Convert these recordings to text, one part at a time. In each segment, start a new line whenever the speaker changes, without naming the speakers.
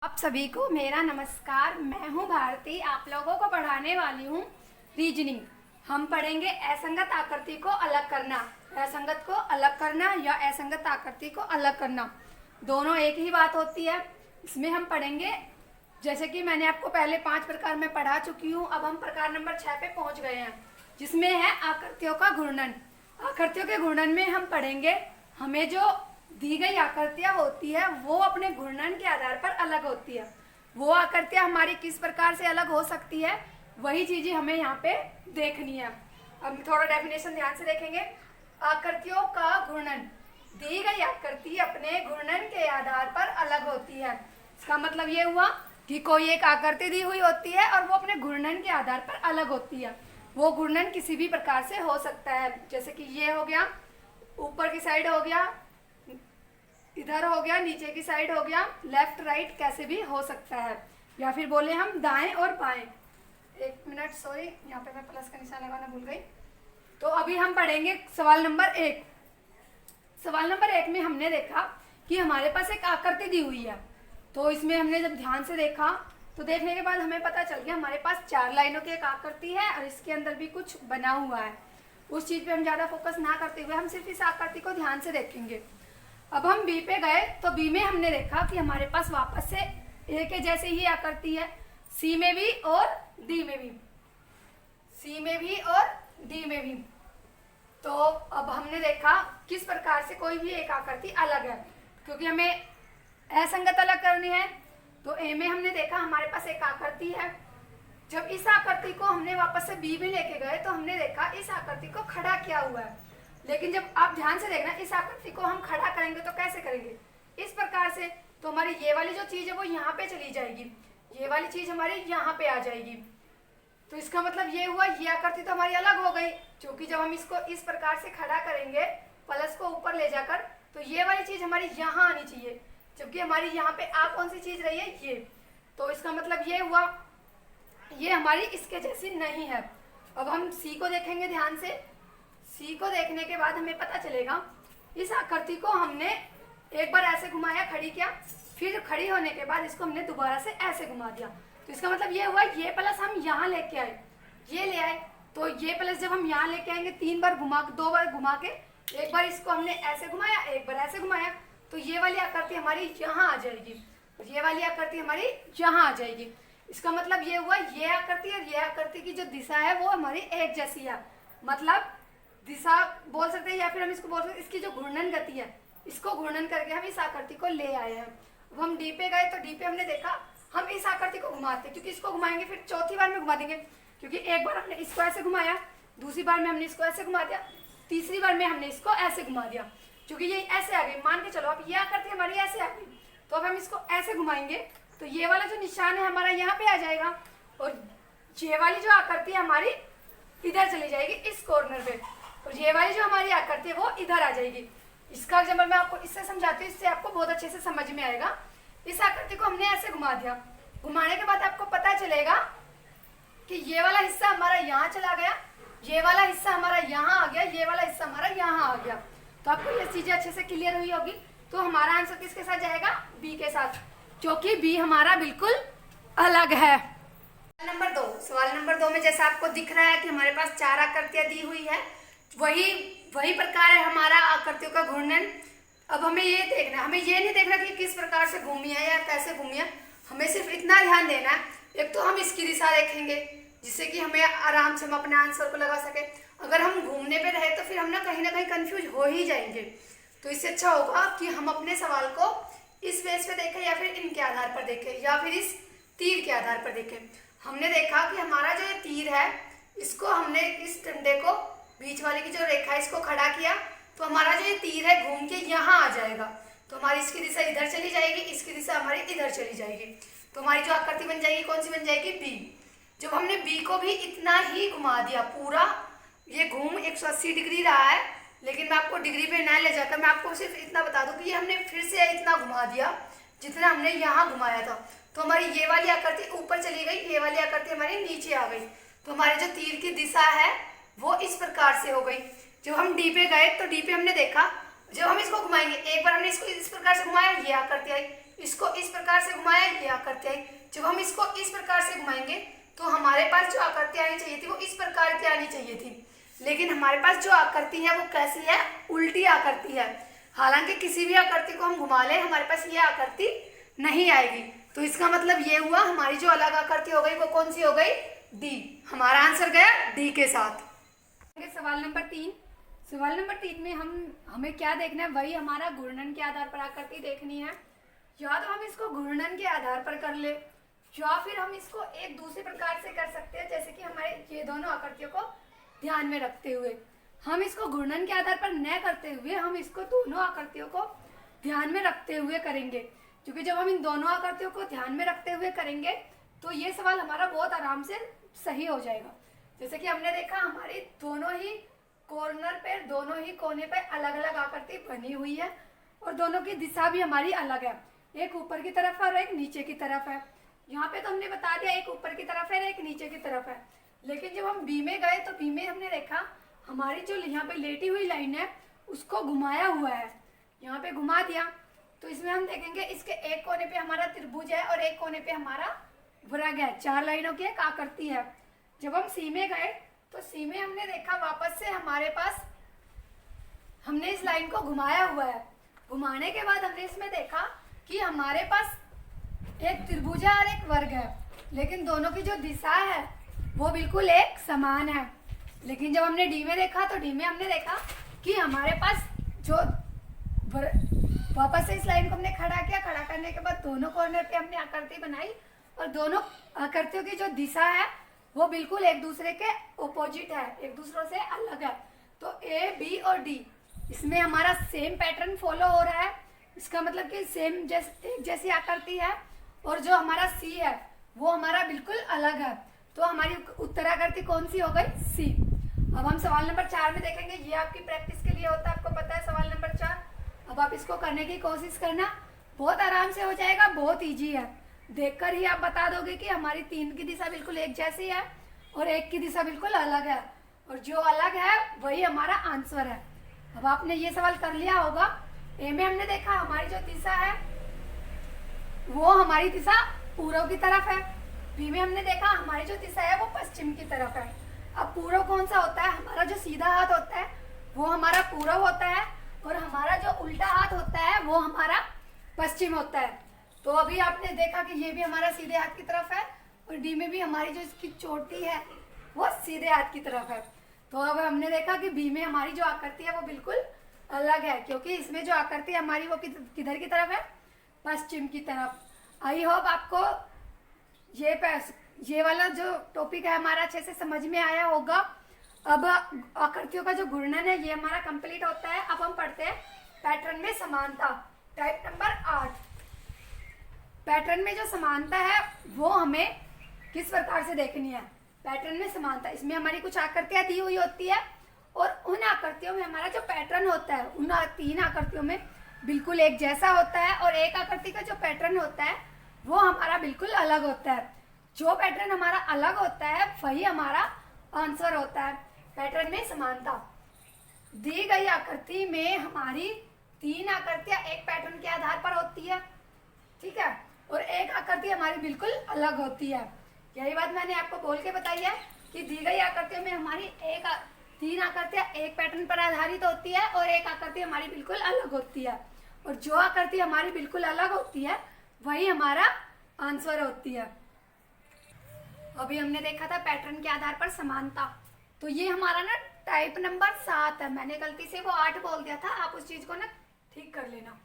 आप सभी को मेरा नमस्कार। मैं हूं भारती, आप लोगों को पढ़ाने वाली हूं रीजनिंग। हम पढ़ेंगे असंगत आकृति को अलग करना। असंगत को अलग करना या असंगत आकृति को अलग करना दोनों एक ही बात होती है। इसमें हम पढ़ेंगे, जैसे कि मैंने आपको पहले 5 प्रकार में पढ़ा चुकी हूं। अब हम प्रकार नंबर 6 पे पहुंच गए हैं, जिसमें है आकृतियों का घूर्णन। आकृतियों के घूर्णन में हम पढ़ेंगे, हमें जो दी गई आकृतियां होती है वो अपने घूर्णन के आधार पर अलग होती है। वो आकृतियां हमारी किस प्रकार से अलग हो सकती है, वही चीजें हमें यहाँ पे देखनी है। अब थोड़ा डेफिनेशन ध्यान से देखेंगे। आकृतियों का घूर्णन, दी गई आकृति अपने घूर्णन के आधार पर अलग होती है। इसका मतलब ये हुआ कि कोई एक आकृति दी हुई होती है और वो अपने घूर्णन के आधार पर अलग होती है। वो घूर्णन किसी भी प्रकार से हो सकता है, जैसे कि ये हो गया, ऊपर की साइड हो गया, इधर हो गया, नीचे की साइड हो गया, लेफ्ट राइट कैसे भी हो सकता है, या फिर बोले हम दाएं और बाएं। एक मिनट, सॉरी, यहाँ पे मैं प्लस का निशान लगाना भूल गई। तो अभी हम पढ़ेंगे सवाल नंबर 1। सवाल नंबर 1 में हमने देखा कि हमारे पास एक आकृति दी हुई है। तो इसमें हमने जब ध्यान से देखा तो देखने के बाद हमें पता चल गया हमारे पास 4 लाइनों की एक आकृति है और इसके अंदर भी कुछ बना हुआ है। उस चीज पे हम ज्यादा फोकस ना करते हुए हम सिर्फ इस आकृति को ध्यान से देखेंगे। अब हम बी पे गए तो बी में हमने देखा कि हमारे पास वापस से ए के जैसे ही आकृति है, सी में भी और डी में भी, सी में भी और डी में भी। तो अब हमने देखा किस प्रकार से कोई भी एक आकृति अलग है, क्योंकि हमें असंगत अलग करनी है। तो ए में हमने देखा हमारे पास एक आकृति है। जब इस आकृति को हमने वापस से बी में लेके गए तो हमने देखा इस आकृति को खड़ा किया हुआ है। लेकिन जब आप ध्यान से देखना, इस आकृति को हम खड़ा करेंगे तो कैसे करेंगे, इस प्रकार से। तो हमारी ये वाली जो चीज है वो यहाँ पे चली जाएगी, ये वाली चीज हमारी यहाँ पे आ जाएगी। तो इसका मतलब ये हुआ, ये आकृति तो हमारी अलग हो गई, क्योंकि जब हम इसको इस प्रकार से खड़ा करेंगे प्लस को ऊपर ले जाकर, तो ये वाली चीज हमारी यहाँ आनी चाहिए, जबकि हमारी यहाँ पे आ कौन सी चीज रही है, ये। तो इसका मतलब ये हुआ, ये हमारी इसके जैसी नहीं है। अब हम सी को देखेंगे ध्यान से। सी को देखने के बाद हमें पता चलेगा, इस आकृति को हमने एक बार ऐसे घुमाया, खड़ी किया, फिर खड़ी होने के बाद इसको हमने दोबारा से ऐसे घुमा दिया। तो इसका मतलब ये हुआ, ये प्लस हम यहाँ लेके आए, ये ले आए। तो ये प्लस जब हम यहाँ लेके आएंगे 3 बार घुमा, 2 बार घुमा के, एक बार इसको हमने ऐसे घुमाया, एक बार ऐसे घुमाया, तो ये वाली आकृति हमारी यहाँ आ जाएगी, ये वाली आकृति हमारी यहाँ आ जाएगी। इसका मतलब ये हुआ, ये आकृति और ये आकृति की जो दिशा है वो हमारी एक जैसी है, मतलब दिशा बोल सकते हैं, या फिर हम इसको बोल सकते हैं इसकी जो घूर्णन गति है, इसको घूर्णन करके हम इस आकृति को ले आए हैं। अब हम डी पे गए तो डी पे हमने देखा हम इस आकृति को घुमाते, क्योंकि इसको घुमाएंगे फिर चौथी बार में घुमा देंगे, क्योंकि एक बार हमने इसको ऐसे घुमाया, दूसरी बार में हमने इसको ऐसे घुमा दिया, तीसरी बार में हमने इसको ऐसे घुमा दिया, क्योंकि ये ऐसे आ गई। मान के चलो अब ये आकृति हमारी ऐसे आ गई, तो अब हम इसको ऐसे घुमाएंगे तो ये वाला जो निशान है हमारा यहाँ पे आ जाएगा, और ये वाली जो आकृति हमारी इधर चली जाएगी इस कॉर्नर पे, और ये वाली जो हमारी आकृति है वो इधर आ जाएगी। इसका एग्जाम्पल मैं आपको इससे समझाती हूँ, इससे आपको बहुत अच्छे से समझ में आएगा। इस आकृति को हमने ऐसे घुमा दिया, घुमाने के बाद आपको पता चलेगा कि ये वाला हिस्सा हमारा यहाँ चला गया, ये वाला हिस्सा हमारा यहाँ आ गया, ये वाला हिस्सा हमारा यहाँ आ गया। तो आपको ये चीजें अच्छे से क्लियर हुई होगी। तो हमारा आंसर किसके साथ जाएगा, बी के साथ, क्योंकि बी हमारा बिल्कुल अलग है। नंबर 2, सवाल नंबर 2 में जैसा आपको दिख रहा है कि हमारे पास 4 आकृतियां दी हुई है, वही प्रकार है हमारा आकृतियों का घूर्णन। अब हमें ये देखना है, हमें ये नहीं देखना कि किस प्रकार से घूमी है या कैसे घूमी है, हमें सिर्फ इतना ध्यान देना है। एक तो हम इसकी दिशा देखेंगे, जिससे कि हमें आराम से हम अपने आंसर को लगा सके। अगर हम घूमने पे रहे तो फिर हम ना कहीं कंफ्यूज हो ही जाएंगे। तो इससे अच्छा होगा कि हम अपने सवाल को इस बेस पे देखें, या फिर इनके आधार पर देखें, या फिर इस तीर के आधार पर देखें। हमने देखा कि हमारा जो ये तीर है, इसको हमने इस डंडे को, बीच वाले की जो रेखा है, इसको खड़ा किया, तो हमारा जो ये तीर है घूम के यहाँ आ जाएगा। तो हमारी इसकी दिशा इधर चली जाएगी, इसकी दिशा हमारी इधर चली जाएगी। तो हमारी जो आकृति बन जाएगी कौन सी बन जाएगी, बी। जब हमने बी को भी इतना ही घुमा दिया, पूरा ये घूम 180 डिग्री रहा है, लेकिन मैं आपको डिग्री पे ना ले जाकर मैं आपको सिर्फ इतना बता दूं कि ये हमने फिर से इतना घुमा दिया जितना हमने यहाँ घुमाया था। तो हमारी ये वाली आकृति ऊपर चली गई, ये वाली आकृति हमारी नीचे आ गई। तो हमारे जो तीर की दिशा है वो इस प्रकार से हो गई। जब हम डी पे गए तो डी पे हमने देखा, जब हम इसको घुमाएंगे, एक बार हमने इसको इस प्रकार से घुमाया, ये आकृति आई, इसको इस प्रकार से घुमाया, ये आकृति आई। जब हम इसको इस प्रकार से घुमाएंगे तो हमारे पास जो आकृति आनी चाहिए थी वो इस प्रकार की आनी चाहिए थी, लेकिन हमारे पास जो आकृति है वो कैसी है, उल्टी आकृति है। हालांकि किसी भी आकृति को हम घुमा लें हमारे पास ये आकृति नहीं आएगी। तो इसका मतलब ये हुआ हमारी जो अलग आकृति हो गई वो कौन सी हो गई, डी। हमारा आंसर गया डी के साथ। सवाल नंबर 3। सवाल नंबर 3 में हमें क्या देखना है, वही हमारा घूर्णन के आधार पर आकृति देखनी है। या तो हम इसको घूर्णन के आधार पर कर ले, या फिर हम इसको एक दूसरे प्रकार से कर सकते हैं, जैसे कि हमारे ये दोनों आकृतियों को ध्यान में रखते हुए। हम इसको घूर्णन के आधार पर न करते हुए हम इसको दोनों आकृतियों को ध्यान में रखते हुए करेंगे, क्योंकि जब हम इन दोनों आकृतियों को ध्यान में रखते हुए करेंगे तो ये सवाल हमारा बहुत आराम से सही हो जाएगा। जैसे कि हमने देखा हमारी दोनों ही कॉर्नर पे, दोनों ही कोने पे अलग अलग आकृति बनी हुई है और दोनों की दिशा भी हमारी अलग है, एक ऊपर की तरफ है और एक नीचे की तरफ है। यहाँ पे तो हमने बता दिया एक ऊपर की तरफ है एक नीचे की तरफ है, लेकिन जब हम बी में गए तो बी में हमने देखा हमारी जो यहाँ पे लेटी हुई लाइन है उसको घुमाया हुआ है, यहाँ पे घुमा दिया। तो इसमें हम देखेंगे इसके एक कोने पे हमारा त्रिभुज है और एक कोने पे हमारा वृत्त है, 4 लाइनों की एक आकृति है। जब हम सी में गए तो सी में हमने देखा वापस से हमारे पास हमने इस लाइन को घुमाया हुआ है। घुमाने के बाद हमने इसमें देखा कि हमारे पास एक त्रिभुज है और एक वर्ग है, लेकिन दोनों की जो दिशा है वो बिल्कुल एक समान है। लेकिन जब हमने डी में देखा तो डी में हमने देखा कि हमारे पास जो वापस से इस लाइन को हमने खड़ा किया, खड़ा करने के बाद दोनों कॉर्नर पे हमने आकृति बनाई और दोनों आकृतियों की जो दिशा है वो बिल्कुल एक दूसरे के ऑपोजिट है, एक दूसरों से अलग है। तो ए बी और डी इसमें हमारा सेम पैटर्न फॉलो हो रहा है, इसका मतलब कि सेम एक जैसी आकृति है, और जो हमारा सी है वो हमारा बिल्कुल अलग है। तो हमारी उत्तराकृति कौन सी हो गई, सी। अब हम सवाल नंबर 4 में देखेंगे, ये आपकी प्रैक्टिस के लिए होता है, आपको पता है सवाल नंबर 4। अब आप इसको करने की कोशिश करना, बहुत आराम से हो जाएगा, बहुत इजी है। देखकर ही आप बता दोगे कि हमारी 3 की दिशा बिल्कुल एक जैसी है और एक की दिशा बिल्कुल अलग है, और जो अलग है वही हमारा आंसर है। अब आपने ये सवाल कर लिया होगा। ए में हमने देखा हमारी जो दिशा है वो हमारी दिशा पूर्व की तरफ है। बी में हमने देखा हमारी जो दिशा है वो पश्चिम की तरफ है। अब पूर्व कौन सा होता है, हमारा जो सीधा हाथ होता है वो हमारा पूर्व होता है, और हमारा जो उल्टा हाथ होता है वो हमारा पश्चिम होता है। तो अभी आपने देखा कि ये भी हमारा सीधे हाथ की तरफ है, और डी में भी हमारी जो इसकी चोटी है वो सीधे हाथ की तरफ है। तो अब हमने देखा कि बी में हमारी जो आकृति है वो बिल्कुल अलग है, क्योंकि इसमें जो आकृति हमारी वो किधर की तरफ है, पश्चिम की तरफ। आई होप आपको ये वाला जो टॉपिक है हमारा अच्छे से समझ में आया होगा। अब आकृतियों का जो घूर्णन है ये हमारा कंप्लीट होता है। अब हम पढ़ते हैं पैटर्न में समानता, टाइप नंबर 8। पैटर्न में जो समानता है वो हमें किस प्रकार से देखनी है। पैटर्न में समानता, इसमें हमारी कुछ आकृतियां दी हुई होती है, और उन आकृतियों में हमारा जो पैटर्न होता है उन 3 आकृतियों में बिल्कुल एक जैसा होता है, और एक आकृति का जो पैटर्न होता है वो हमारा बिल्कुल अलग होता है। जो पैटर्न हमारा अलग होता है वही हमारा आंसर होता है। पैटर्न में समानता, दी गई आकृति में हमारी 3 आकृतियां एक पैटर्न के आधार पर होती है, ठीक है, और एक आकृति हमारी बिल्कुल अलग होती है। यही बात मैंने आपको बोल के बताई है कि दी गई आकृतियों में हमारी 3 आकृतियां एक पैटर्न पर आधारित होती है, और एक आकृति हमारी बिल्कुल अलग होती है, और जो आकृति हमारी बिल्कुल अलग होती है वही हमारा आंसर होती है। अभी हमने देखा था पैटर्न के आधार पर समानता, तो ये हमारा ना टाइप नंबर 7 है। मैंने गलती से वो 8 बोल दिया था, आप उस चीज को ना ठीक कर लेना।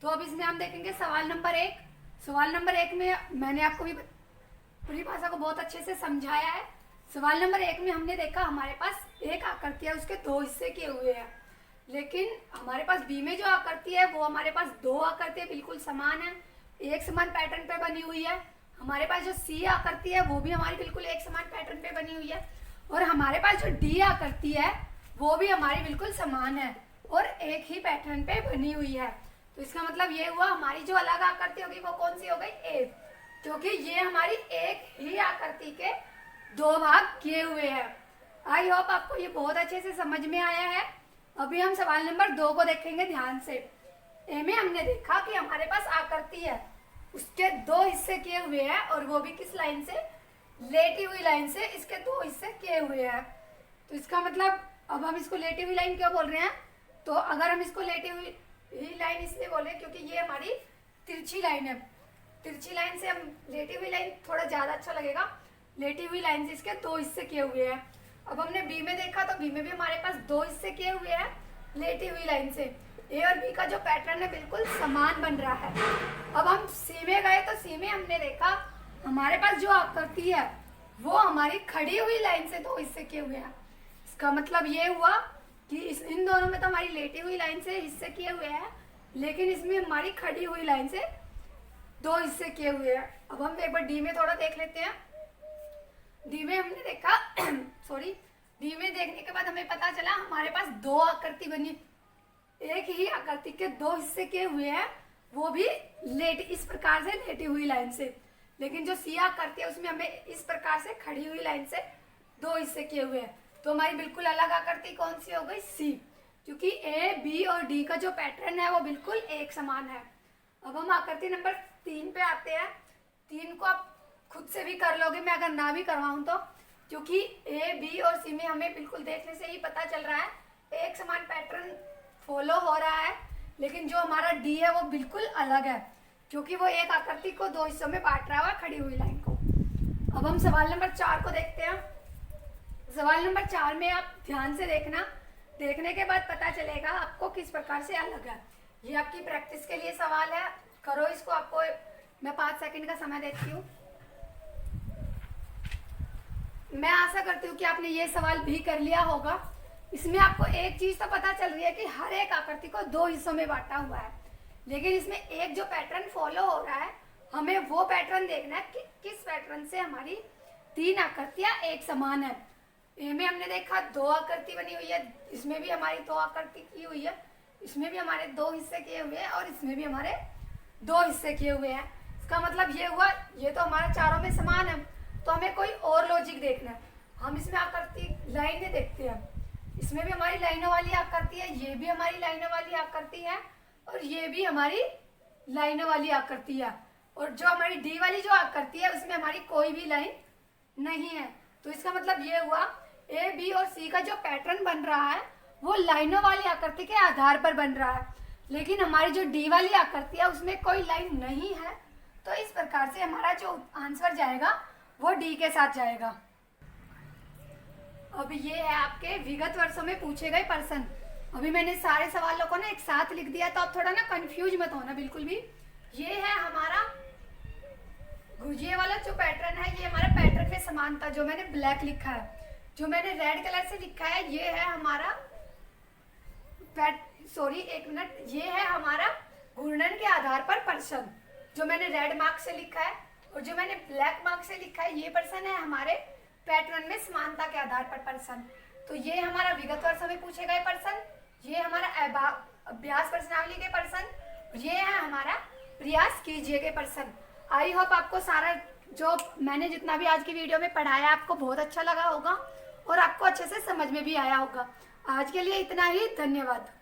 तो अब इसमें हम देखेंगे सवाल नंबर 1। सवाल नंबर 1 में मैंने आपको भी परिभाषा को बहुत अच्छे से समझाया है। सवाल नंबर 1 में हमने देखा हमारे पास एक आकृति है, उसके 2 हिस्से किए हुए हैं, लेकिन हमारे पास बी में जो आकृति है वो हमारे पास 2 आकृतियां बिल्कुल समान है, एक समान पैटर्न पे बनी हुई है। हमारे पास जो सी आकृति है वो भी हमारी बिल्कुल एक समान पैटर्न पे बनी हुई है, और हमारे पास जो डी आकृति है वो भी हमारी बिल्कुल समान है और एक ही पैटर्न पे बनी हुई है। तो इसका मतलब ये हुआ हमारी जो अलग आकृति होगी वो कौन सी हो गई, ए, क्योंकि ये हमारी एक ही आकृति के 2 भाग किए हुए हैं। आई होप आपको ये बहुत अच्छे से समझ में आया है। अभी हम सवाल नंबर 2 को देखेंगे ध्यान से। ए में हमने देखा कि हमारे पास आकृति है उसके 2 हिस्से किए हुए हैं, और वो भी किस लाइन से, लेटी हुई लाइन से इसके 2 हिस्से किए हुए हैं। तो इसका मतलब अब हम इसको लेटी हुई लाइन क्यों बोल रहे हैं, तो अगर हम इसको लेटी हुई लाइन इसलिए बोले क्योंकि ये हमारी तिरछी लाइन है। तिरछी लाइन से हम लेटी हुई लाइन थोड़ा ज़्यादा अच्छा लगेगा। लेटी हुई लाइन से इसके 2 हिस्से किए हुए हैं। अब हमने बी में देखा तो बी में भी हमारे पास 2 हिस्से किए हुए हैं लेटी हुई लाइन से। ए और बी का जो पैटर्न है बिल्कुल समान बन रहा है। अब हम सी में गए तो सी में हमने देखा हमारे पास जो आकृति है वो हमारी खड़ी हुई लाइन से 2 हिस्से किए हुए हैं। इसका मतलब ये हुआ कि इन दोनों में तो हमारी लेटी हुई लाइन से हिस्से किए हुए हैं, लेकिन इसमें हमारी खड़ी हुई लाइन से 2 हिस्से किए हुए हैं। अब हम एक बार डी में थोड़ा देख लेते हैं। डी में हमने देखा सॉरी, डी में देखने के बाद हमें पता चला हमारे पास 2 आकृति बनी। एक ही आकृति के 2 हिस्से किए हुए हैं, वो भी इस प्रकार से लेटी हुई लाइन से। लेकिन जो सी आकृति है उसमें हमें इस प्रकार से खड़ी हुई लाइन से 2 हिस्से किए हुए हैं। तो हमारी बिल्कुल अलग आकृति कौन सी हो गई, सी, क्योंकि ए बी और डी का जो पैटर्न है वो बिल्कुल एक समान है। अब हम आकृति नंबर 3 पे आते हैं। 3 को आप खुद से भी कर लोगे, मैं अगर ना भी करवाऊं तो, क्योंकि ए बी और सी में हमें बिल्कुल देखने से ही पता चल रहा है एक समान पैटर्न फॉलो हो रहा है। लेकिन जो हमारा डी है वो बिल्कुल अलग है, क्योंकि वो एक आकृति को 2 हिस्सों में बांट रहा है खड़ी हुई लाइन को। अब हम सवाल नंबर 4 को देखते हैं। सवाल नंबर 4 में आप ध्यान से देखना, देखने के बाद पता चलेगा आपको किस प्रकार से अलग है। ये आपकी प्रैक्टिस के लिए सवाल है, करो इसको। आपको मैं 5 सेकंड का समय देती हूँ। मैं आशा करती हूँ कि आपने ये सवाल भी कर लिया होगा। इसमें आपको एक चीज तो पता चल रही है कि हर एक आकृति को 2 हिस्सों में बांटा हुआ है, लेकिन इसमें एक जो पैटर्न फॉलो हो रहा है हमें वो पैटर्न देखना है कि किस पैटर्न से हमारी 3 आकृतियां एक समान है। ए में हमने देखा 2 आकृति बनी हुई है, इसमें भी हमारी 2 आकृति की हुई है, इसमें भी हमारे 2 हिस्से किए हुए हैं और इसमें भी हमारे 2 हिस्से किए हुए हैं। इसका मतलब ये हुआ ये तो हमारा चारों में समान है, तो हमें कोई और लॉजिक देखना है। हम इसमें आकृति लाइनें देखते हैं, इसमें भी हमारी लाइनों वाली आकृति है, ये भी हमारी लाइनों वाली आकृति है और ये भी हमारी लाइनों वाली आकृति है। और जो हमारी डी वाली जो आकृति है उसमें हमारी कोई भी लाइन नहीं है। तो इसका मतलब ये हुआ ए बी और सी का जो पैटर्न बन रहा है वो लाइनों वाली आकृति के आधार पर बन रहा है, लेकिन हमारी जो डी वाली आकृति है उसमें कोई लाइन नहीं है। तो इस प्रकार से हमारा जो आंसर जाएगा वो डी के साथ जाएगा। अब ये है आपके विगत वर्षों में पूछे गए प्रश्न। अभी मैंने सारे सवालों को ना एक साथ लिख दिया, तो आप थोड़ा ना कंफ्यूज मत होना बिल्कुल भी। ये है हमारा ये वाला जो पैटर्न है, ये हमारा पैटर्न में समानता, जो मैंने ब्लैक लिखा है, जो मैंने रेड कलर से लिखा है ये है हमारा ये है हमारा घूर्णन के आधार पर प्रश्न, जो मैंने रेड मार्क से लिखा है। और जो मैंने ब्लैक मार्क से लिखा है ये प्रश्न है हमारे पैटर्न में समानता के आधार पर प्रश्न। तो ये हमारा विगत वर्षों में पूछे गए प्रश्न, ये हमारा अभ्यास प्रश्नावली के प्रश्न, ये है हमारा प्रयास कीजिए के प्रश्न। आई होप आपको सारा जो मैंने जितना भी आज की वीडियो में पढ़ाया आपको बहुत अच्छा लगा होगा और आपको अच्छे से समझ में भी आया होगा। आज के लिए इतना ही, धन्यवाद।